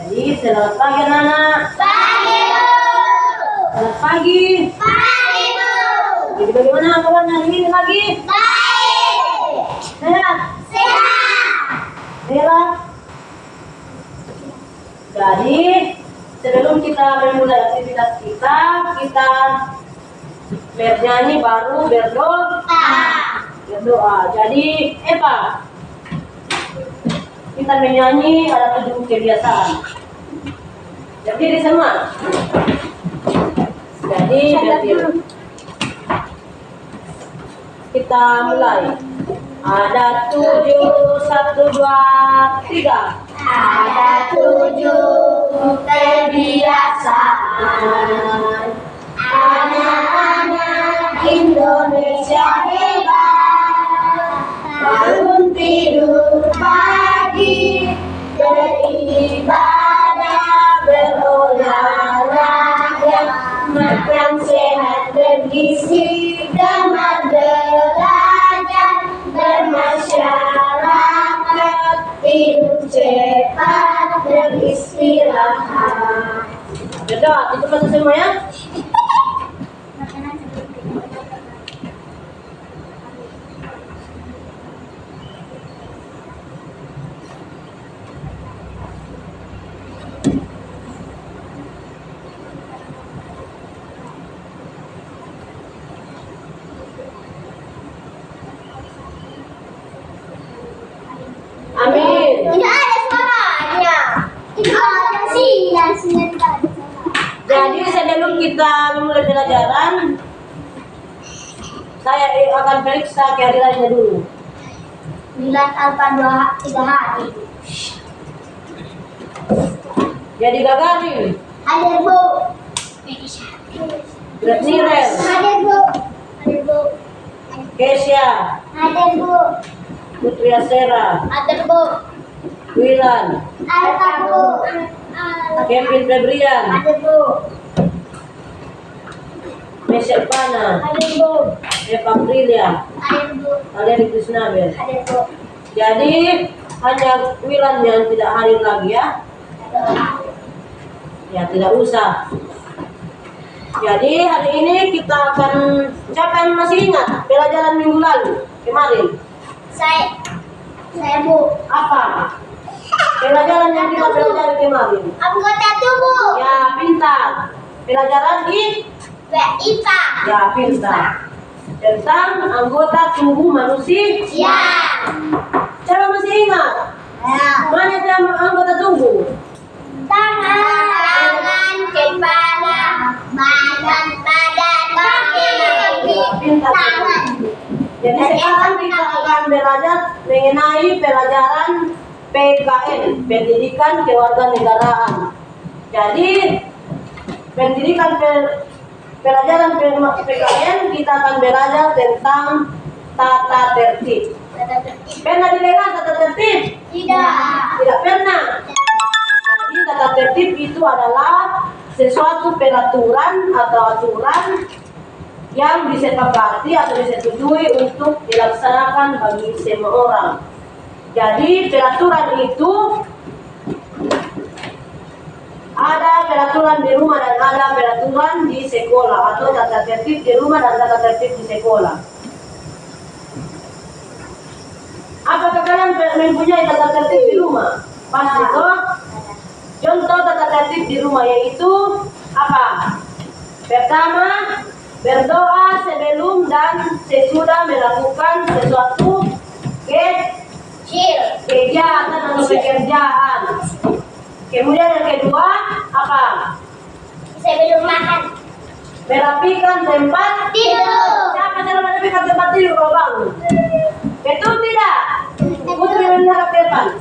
Jadi selamat pagi anak-anak. Pagi, Bu. Selamat pagi. Pagi, Bu. Jadi bagaimana kawan hari ini lagi? Baik. Sehat? Sehat. Sehat. Jadi sebelum kita memulai aktivitas kita bernyanyi baru berdoa. Jadi Eva, kita menyanyi ada 7 kebiasaan. Berdiri semua. Jadi berdiri. Kita mulai. Ada 7, 1, 2, 3. Ada 7 kebiasaan anak-anak Indonesia hebat. Bangun tidur pagi, beribadah, berolahraga, makan sehat bergizi, dan belajar, bermasyarakat, hidup cepat, beristirahat. Berdoa, itu kata semua ya. Amin. Tidak ada suaranya. Tidak ada sinyal tidak ada suara. Jadi sebelum kita memulai pelajaran, saya akan periksa kehadirannya dulu. 9 tanpa 3 hari. Jadi Gagarin, Hadir, Bu. Gretnirel, Hadir, Bu. Hadir, Bu. Kesia, Hadir, Bu. Putri Asera, Hadir, Bu. Wilan, Hadir, Bu. Kevin Febrian, Hadir, Bu. Michelle Pana, Hadir, Bu. Eva Prilia, Hadir, Bu. Valeri Krisnabel. Hadir, Bu. Jadi hanya Wilan yang tidak hadir lagi ya. Ya tidak usah. Jadi hari ini kita akan, siapa yang masih ingat pelajaran minggu lalu kemarin? Saya, Bu. Apa pelajaran yang kita pelajari kemarin? Anggota tubuh. Ya pintar. Pelajaran di IPA. ya pintar tentang anggota tubuh manusia. Ya. Siapa masih ingat? Mana yang anggota tubuh? Tangan, kepala, badan, kaki, tangan. Jadi sekarang kita akan belajar mengenai pelajaran PKN, Pendidikan Kewarganegaraan. Jadi pelajaran PKN kita akan belajar tentang tata tertib. Pernah dengar tata tertib? Tidak. Tidak pernah. Jadi tata tertib itu adalah sesuatu peraturan atau aturan yang disepakati atau disetujui untuk dilaksanakan bagi semua orang. Jadi peraturan itu ada peraturan di rumah dan ada peraturan di sekolah, atau tata tertib di rumah dan tata tertib di sekolah. Apakah kalian mempunyai tata tertib di rumah? Pasti toh. Contoh tata tertib di rumah yaitu apa? Pertama, berdoa sebelum dan sesudah melakukan sesuatu kegiatan atau pekerjaan. Kemudian yang kedua, apa? Sebelum makan. Merapikan tempat Tidur. Siapa cara merapikan tempat tidur kalau bangun? Betul tidak? Putri melihat depan.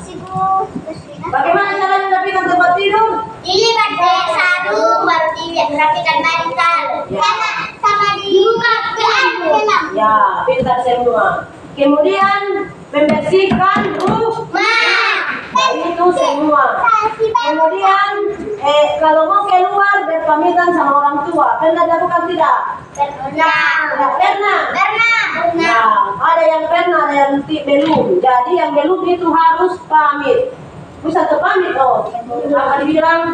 Bagaimana cara merapikan tempat tidur? Dilipat dari sarung baru dirapikan bantal. Ya. Sama dibuka ke dalam. Ya, pintar semua. Kemudian membersihkan rumah. Itu semua. Kemudian kalau mau keluar berpamitan sama orang tua. Pernah dilakukan tidak? Tidak pernah. Pernah. Ada yang pernah, ada yang belum. Jadi yang belum itu harus pamit. Bisa pamit oh. Apa dibilang?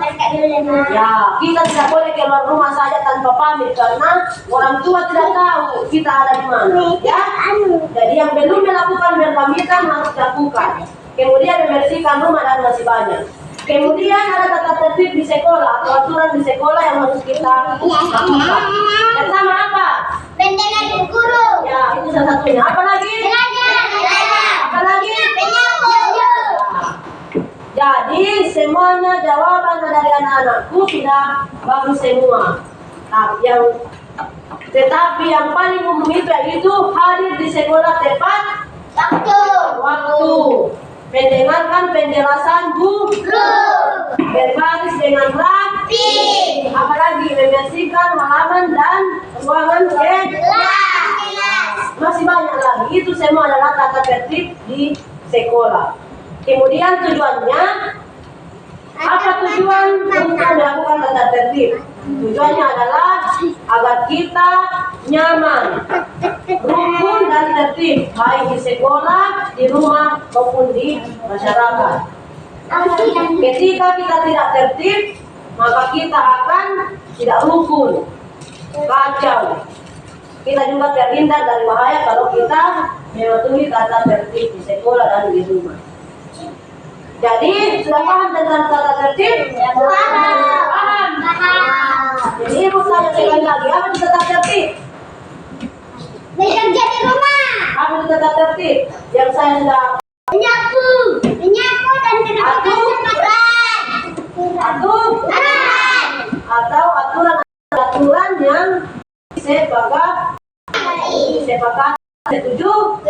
Ya, kita tidak boleh keluar rumah saja tanpa pamit karena orang tua tidak tahu kita ada di mana. Ya, jadi yang belum melakukan berpamitan harus lakukan. Kemudian membersihkan rumah dan masih banyak. Kemudian ada tata tertib di sekolah atau aturan di sekolah yang harus kita lakukan. Pertama apa? Pendengar guru. Ya, itu salah satunya. Apa lagi? Apa lagi? Jadi semuanya jawaban dari anak-anakku sudah bagus semua. Tetapi yang paling umum itu hadir di sekolah tepat waktu. Mendengarkan penjelasan guru. Berbaris dengan rapi. Apalagi membersihkan halaman dan ruangan kelas. Masih banyak lagi. Itu semua adalah tata tertib di sekolah. Kemudian tujuannya, apa tujuan untuk melakukan tata tertib? Tujuannya adalah agar kita nyaman, rukun dan tertib, baik di sekolah, di rumah maupun di masyarakat. Ketika kita tidak tertib, maka kita akan tidak rukun, kacau. Kita juga terhindar dari bahaya kalau kita mematuhi tata tertib di sekolah dan di rumah. Jadi sudah paham tentang tata tertib? Paham. Jadi ibu tanya sekali lagi, apa itu tata tertib? Bekerja di rumah. Apa itu tata tertib? Yang saya sudah Menyapu dan kedudukan atau aturan yang sepakat setuju.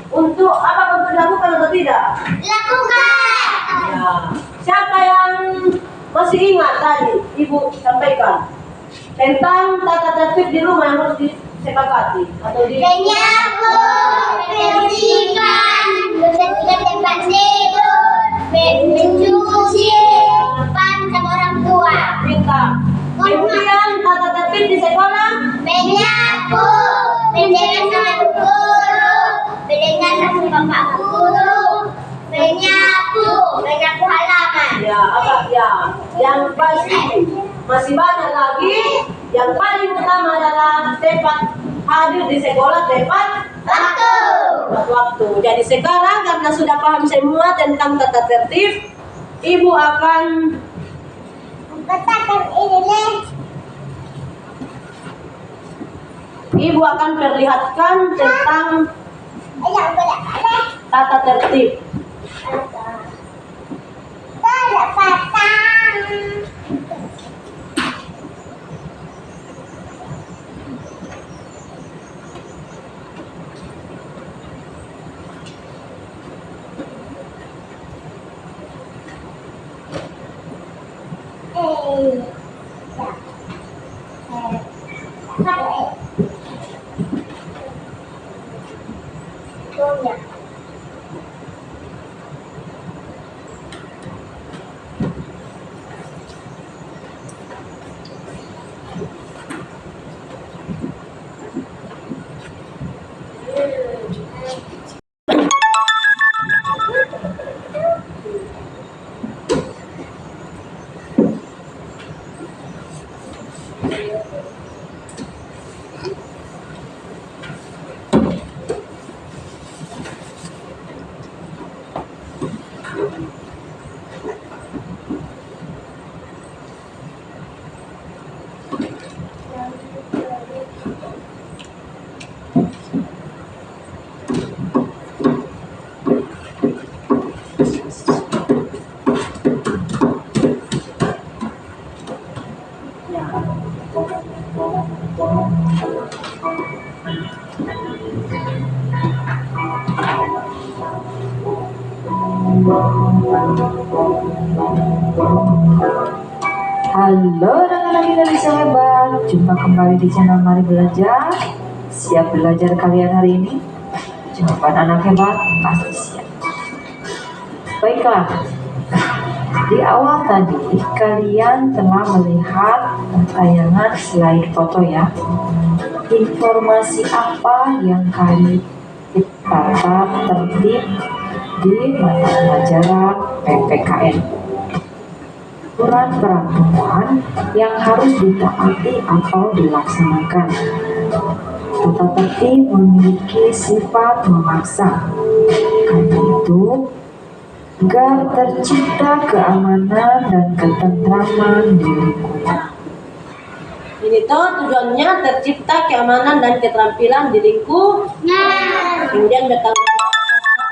Untuk apa untuk dilakukan atau tidak? Lakukan. Ya. Siapa yang masih ingat tadi ibu sampaikan tentang tata tertib di rumah yang harus disepakati atau Menyapu, membersihkan, membersihkan tempat tidur, mencuci depan sama orang tua. minta. Kemudian tata tertib di sekolah Menyapu, mendengar sama guru, mendengar sama bapak guru, menyapu halaman. ya apa ya yang pasti masih banyak lagi. Yang paling utama adalah tepat hadir di sekolah tepat waktu. Jadi sekarang karena sudah paham semua tentang tata tertib, ibu akan perlihatkan tentang tata tertib. Halo anak-anak Indonesia hebat, jumpa kembali di channel Mari Belajar. Siap belajar kalian hari ini? Jawaban anak hebat pasti siap. Baiklah, di awal tadi kalian telah melihat tayangan slide foto ya. Informasi apa yang kalian tata tertib di mata pelajaran PPKN. Aturan peraturan yang harus ditaati atau dilaksanakan. Tata tertib memiliki sifat memaksa. Karena itu, agar tercipta keamanan dan ketentraman di lingkungan. Ini tuh tujuannya tercipta keamanan dan keterampilan di lingkungan. Kemudian bertanggung jawab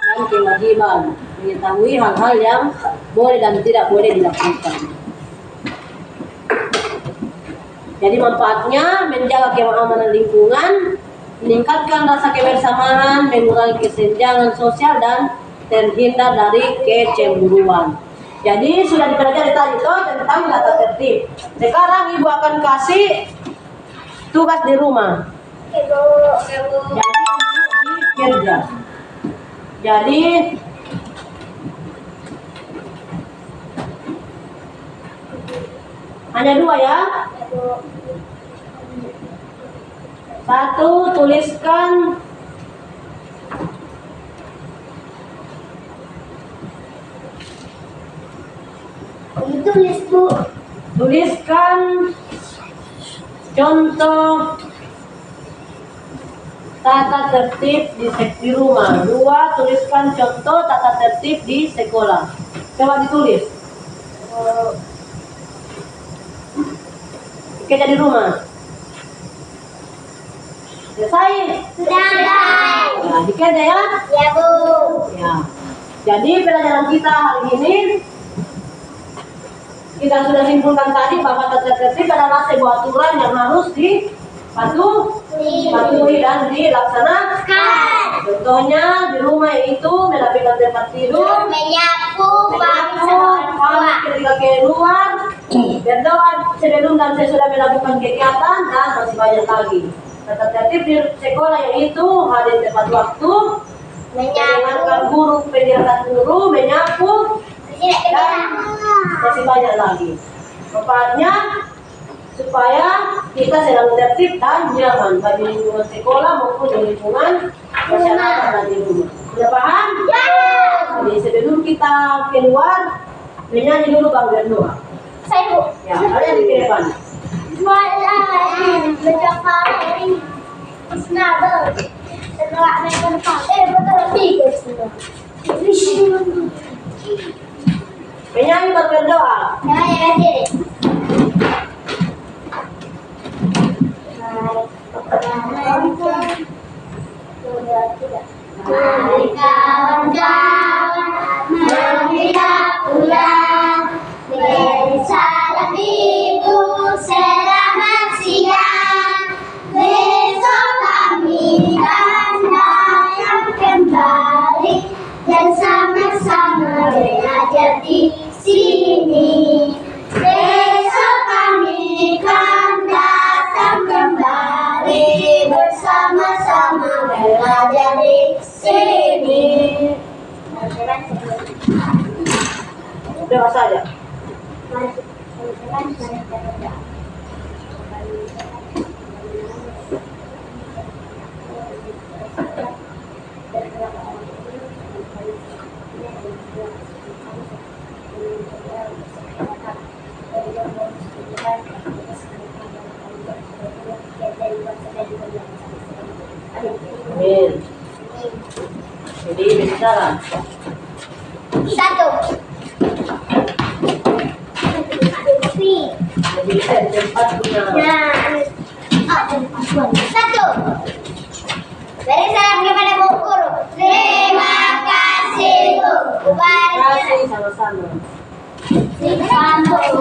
dan kewajiban, mengetahui hal-hal yang boleh dan tidak boleh dilakukan. Jadi manfaatnya menjaga keamanan lingkungan, meningkatkan rasa kebersamaan, mengurangi kesenjangan sosial dan terhindar dari kecemburuan. Jadi sudah dipelajari tadi tuh tentang tata tertib. Sekarang ibu akan kasih tugas di rumah. Jadi untuk kerja. Jadi hanya 2 ya. 1, tuliskan Tulis Bu. tuliskan contoh tata tertib di rumah. 2, tuliskan contoh tata tertib di sekolah. Coba ditulis. Kerja di rumah. Selesai? Sudah. Nah, dikerja ya? Ya Bu. Ya. Jadi pelajaran kita hari ini kita sudah simpulkan tadi bahwa tata tertib adalah sebuah aturan yang harus dipatuhi dan dilaksanakan. Contohnya di rumah itu merapikan tempat tidur, Menyapu, pamit ketika keluar, berdoa sebelum dan sesudah melakukan kegiatan, dan masih banyak lagi. Tata tertib di sekolah yaitu hadir tepat waktu, mendengarkan guru, penjelasan guru, menyapu, dan masih banyak lagi. Manfaatnya supaya kita selalu tertib dan nyaman bagi lingkungan sekolah maupun di lingkungan masyarakat dan di rumah. Sudah paham? Ya. Jadi sebelum kita keluar, menyanyi dulu Bang berdoa. Saya Bu. Ya, kalian di depan. Bismillahirrahmanirrahim. Bismillah. Menyanyi baru berdoa. Mari kawan-kawan, mari kita pulang. Beri salam ibu, selamat siang. Besok kami akan datang kembali dan sama-sama belajar di sini. Besok kami akan datang kembali bersama-sama belajar di sini. Doa saja. Amin. Jadi bicara. 1. Jadi bisa di tempat punya. Satu. Beri salam kepada Bu Guru. Terima kasih Bu. Kasih sama-sama. Terima kasih.